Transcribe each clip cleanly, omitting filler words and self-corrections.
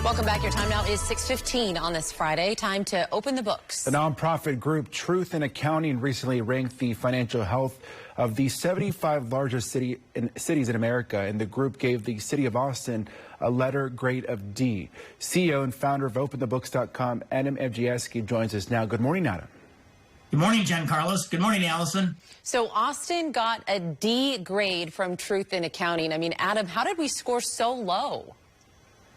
Welcome back. Your time now is 6:15 on this Friday. Time to open the books. The nonprofit group Truth in Accounting recently ranked the financial health of the 75 largest cities in America, and the group gave the city of Austin a letter grade of D. CEO and founder of OpenTheBooks.com, Adam Evgieski, joins us now. Good morning, Adam. Good morning, Giancarlos. Good morning, Allison. So Austin got a D grade from Truth in Accounting. I mean, Adam, how did we score so low?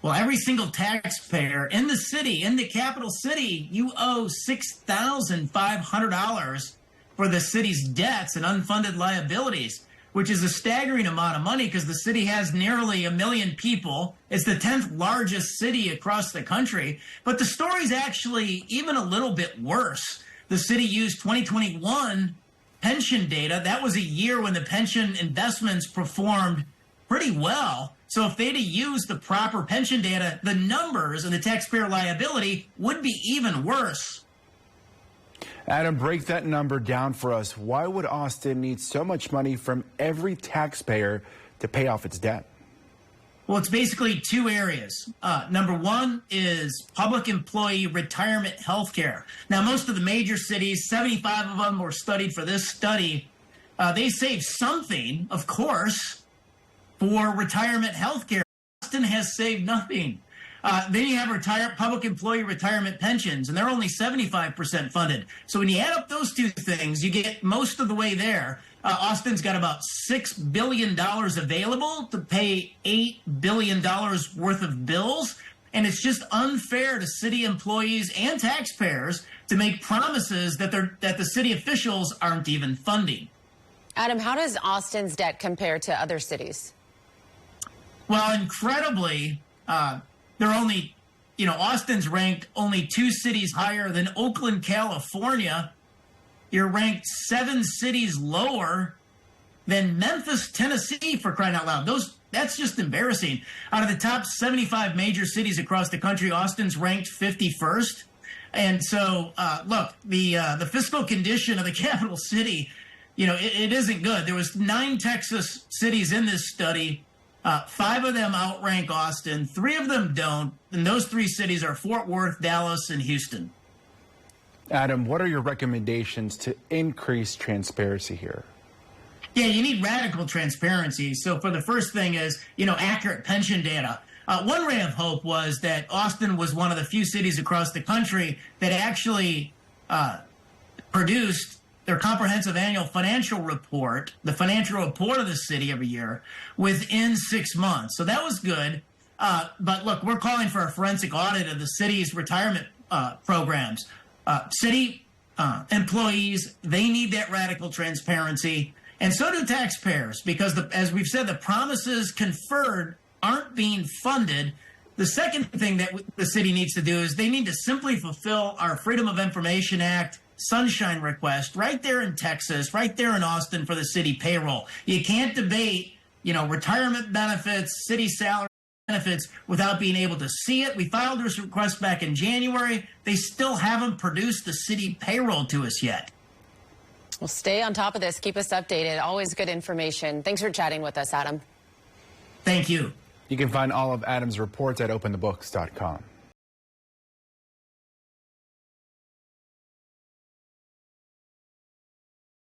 Well, every single taxpayer in the city, in the capital city, you owe $6,500 for the city's debts and unfunded liabilities, which is a staggering amount of money because the city has nearly 1 million people. It's the 10th largest city across the country. But the story's actually even a little bit worse. The city used 2021 pension data. That was a year when the pension investments performed pretty well. So if they'd have used the proper pension data, the numbers and the taxpayer liability would be even worse. Adam, break that number down for us. Why would Austin need so much money from every taxpayer to pay off its debt? Well, it's basically two areas. Number one is public employee retirement health care. Now, most of the major cities, 75 of them were studied for this study. They saved something, of course, for retirement health care. Austin has saved nothing. Then you have public employee retirement pensions, and they're only 75% funded. So when you add up those two things, you get most of the way there. Austin's got about $6 billion available to pay $8 billion worth of bills. And it's just unfair to city employees and taxpayers to make promises that the city officials aren't even funding. Adam, how does Austin's debt compare to other cities? Well, incredibly, they're only, Austin's ranked only 2 cities higher than Oakland, California. You're ranked 7 cities lower than Memphis, Tennessee, for crying out loud. That's just embarrassing. Out of the top 75 major cities across the country, Austin's ranked 51st. And so, look, the fiscal condition of the capital city, it isn't good. There was 9 Texas cities in this study. 5 of them outrank Austin, 3 of them don't, and those 3 cities are Fort Worth, Dallas, and Houston. Adam, what are your recommendations to increase transparency here? Yeah, you need radical transparency. So for the first thing is, accurate pension data. One ray of hope was that Austin was one of the few cities across the country that actually produced their comprehensive annual financial report, the financial report of the city every year, within 6 months. So that was good. But look, we're calling for a forensic audit of the city's retirement programs. City employees, they need that radical transparency. And so do taxpayers, because as we've said, the promises conferred aren't being funded. The second thing that the city needs to do is they need to simply fulfill our Freedom of Information Act sunshine request right there in Texas, right there in Austin for the city payroll. You can't debate, retirement benefits, city salary benefits without being able to see it. We filed this request back in January. They still haven't produced the city payroll to us yet. Well, stay on top of this. Keep us updated. Always good information. Thanks for chatting with us, Adam. Thank you. You can find all of Adam's reports at OpenTheBooks.com.